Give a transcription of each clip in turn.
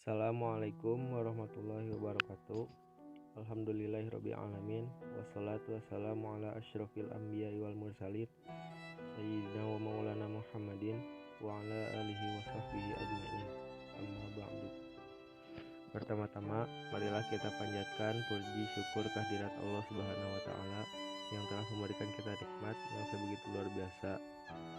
Assalamualaikum warahmatullahi wabarakatuh. Alhamdulillahirrabbilalamin. Wassalatu wassalamu ala asyrafil anbiya wal mursalin Sayyidina wa maulana Muhammadin wa ala alihi wa sahbihi ajma'in. Amma ba'du. Pertama-tama, marilah kita panjatkan puji syukur kehadirat Allah Subhanahu wa taala yang telah memberikan kita nikmat yang sebegitu luar biasa,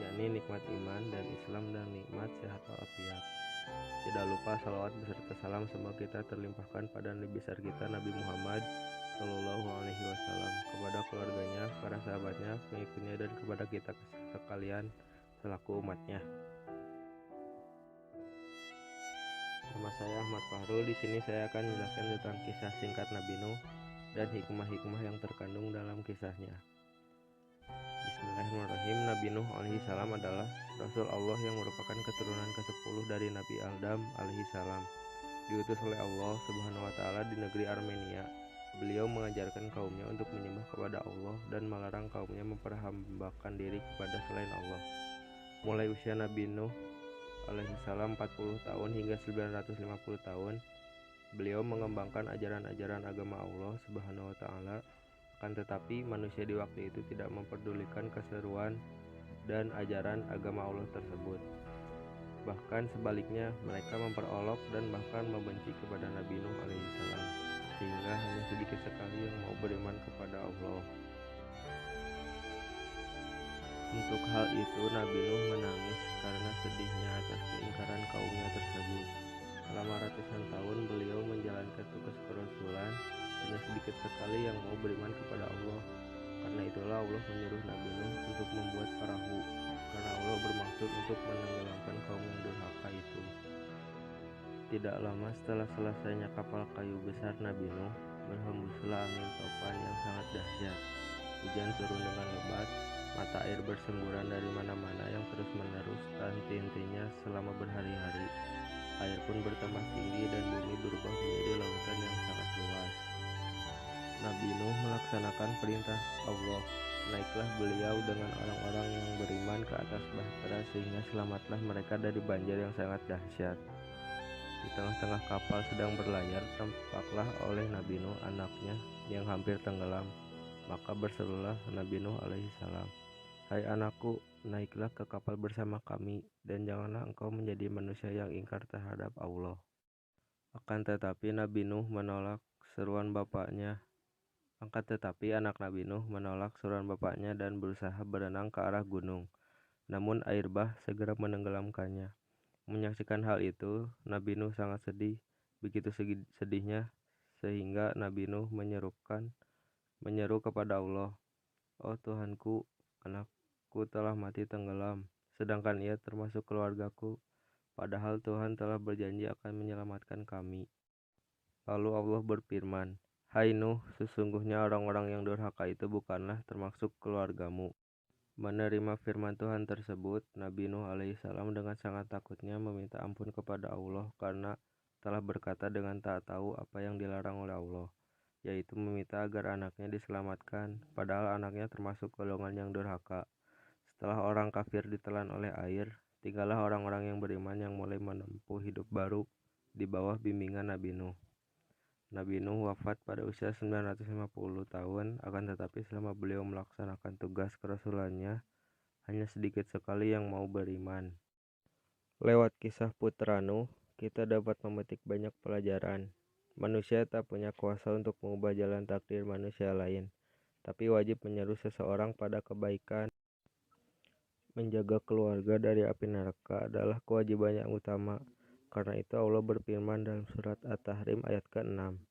yakni nikmat iman dan Islam dan nikmat sehat walafiat. Tidak lupa salawat beserta salam semoga kita terlimpahkan pada Nabi besar kita Nabi Muhammad Shallallahu Alaihi Wasallam, kepada keluarganya, para sahabatnya, pengikutnya, dan kepada kita sekalian selaku umatnya. Nama saya Ahmad Fahrul. Di sini saya akan menjelaskan tentang kisah singkat Nabi Nuh dan hikmah-hikmah yang terkandung dalam kisahnya. Bismillahirrahmanirrahim. Nabi Nuh alaihi salam adalah Rasul Allah yang merupakan keturunan ke-10 dari Nabi Adam alaihi salam. Diutus oleh Allah Subhanahu wa taala di negeri Armenia. Beliau mengajarkan kaumnya untuk menyembah kepada Allah dan melarang kaumnya memperhambakan diri kepada selain Allah. Mulai usia Nabi Nuh alaihi salam 40 tahun hingga 950 tahun, beliau mengembangkan ajaran-ajaran agama Allah Subhanahu wa taala. Akan tetapi manusia di waktu itu tidak memperdulikan keseruan dan ajaran agama Allah tersebut. Bahkan sebaliknya, mereka memperolok dan bahkan membenci kepada Nabi Nuh alaihissalam, sehingga hanya sedikit sekali yang mau beriman kepada Allah. Untuk hal itu Nabi Nuh menangis karena sedihnya atas keingkaran kaumnya tersebut. Selama ratusan tahun beliau menjalankan tugas kerasulan, hanya sedikit sekali yang mau beriman kepada Allah. Karena itulah Allah menyuruh Nabi Nuh untuk membuat perahu, karena Allah bermaksud untuk menenggelamkan kaum yang durhaka itu. Tidak lama setelah selesainya kapal kayu besar Nabi Nuh, berhembuslah angin topan yang sangat dahsyat. Hujan turun dengan lebat, mata air bersemburan dari mana-mana yang terus-menerus tak henti-hentinya selama berhari-hari. Air pun bertambah tinggi dan bumi berubah menjadi lautan yang sangat luas. Nabi Nuh melaksanakan perintah Allah. Naiklah beliau dengan orang-orang yang beriman ke atas bahtera sehingga selamatlah mereka dari banjir yang sangat dahsyat. Di tengah-tengah kapal sedang berlayar, tampaklah oleh Nabi Nuh anaknya yang hampir tenggelam. Maka berserulah Nabi Nuh alaihi salam, "Hai anakku, naiklah ke kapal bersama kami, dan janganlah engkau menjadi manusia yang ingkar terhadap Allah." Akan tetapi anak Nabi Nuh menolak seruan bapaknya dan berusaha berenang ke arah gunung. Namun air bah segera menenggelamkannya. Menyaksikan hal itu, Nabi Nuh sangat sedih. Begitu sedihnya sehingga Nabi Nuh menyeru kepada Allah, "Oh Tuhanku, anakku telah mati tenggelam, sedangkan ia termasuk keluargaku. Padahal Tuhan telah berjanji akan menyelamatkan kami." Lalu Allah berfirman, "Hai Nuh, sesungguhnya orang-orang yang durhaka itu bukanlah termasuk keluargamu." Menerima firman Tuhan tersebut, Nabi Nuh alaihissalam dengan sangat takutnya meminta ampun kepada Allah karena telah berkata dengan tak tahu apa yang dilarang oleh Allah, yaitu meminta agar anaknya diselamatkan, padahal anaknya termasuk golongan yang durhaka. Setelah orang kafir ditelan oleh air, tinggallah orang-orang yang beriman yang mulai menempuh hidup baru di bawah bimbingan Nabi Nuh. Nabi Nuh wafat pada usia 950 tahun, akan tetapi selama beliau melaksanakan tugas kerasulannya, hanya sedikit sekali yang mau beriman. Lewat kisah putra Nuh, kita dapat memetik banyak pelajaran. Manusia tak punya kuasa untuk mengubah jalan takdir manusia lain, tapi wajib menyeru seseorang pada kebaikan. Menjaga keluarga dari api neraka adalah kewajiban yang utama. Karena itu Allah berfirman dalam surat At-Tahrim ayat ke-6,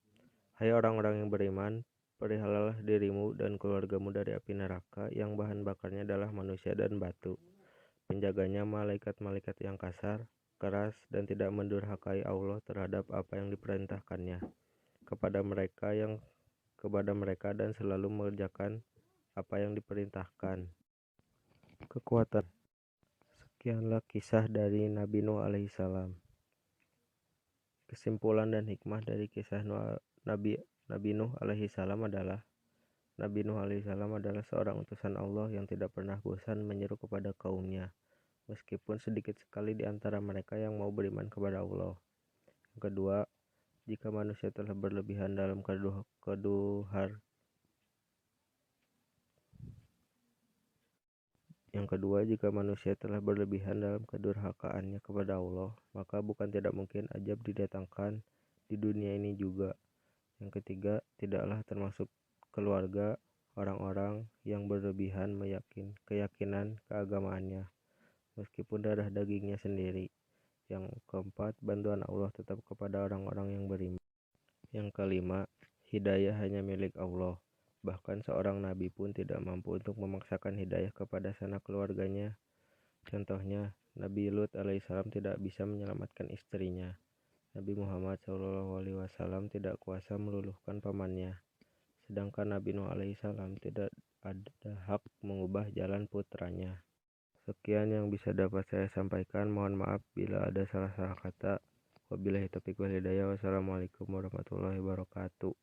"Hai orang-orang yang beriman, Peliharalah dirimu dan keluargamu dari api neraka yang bahan bakarnya adalah manusia dan batu. Penjaganya malaikat-malaikat yang kasar, keras, dan tidak mendurhakai Allah terhadap apa yang diperintahkannya kepada mereka dan selalu mengerjakan apa yang diperintahkan. Kekuatan. Sekianlah kisah dari Nabi Nuh alaihissalam. Kesimpulan dan hikmah dari kisah Nabi Nuh alaihissalam adalah Nabi Nuh alaihissalam adalah seorang utusan Allah yang tidak pernah bosan menyeru kepada kaumnya, meskipun sedikit sekali di antara mereka yang mau beriman kepada Allah. Yang kedua, jika manusia telah berlebihan dalam kedurhakaannya kepada Allah, maka bukan tidak mungkin ajab didatangkan di dunia ini juga. Yang ketiga, tidaklah termasuk keluarga orang-orang yang berlebihan keyakinan keagamaannya, meskipun darah dagingnya sendiri. Yang keempat, bantuan Allah tetap kepada orang-orang yang beriman. Yang kelima, hidayah hanya milik Allah. Bahkan seorang nabi pun tidak mampu untuk memaksakan hidayah kepada sanak keluarganya. Contohnya, Nabi Lut alaihissalam tidak bisa menyelamatkan istrinya. Nabi Muhammad SAW tidak kuasa meluluhkan pamannya. Sedangkan Nabi Nuh alaihissalam tidak ada hak mengubah jalan putranya. Sekian yang bisa dapat saya sampaikan. Mohon maaf bila ada salah-salah kata. Wabillahi taufiq wal hidayah. Wassalamualaikum warahmatullahi wabarakatuh.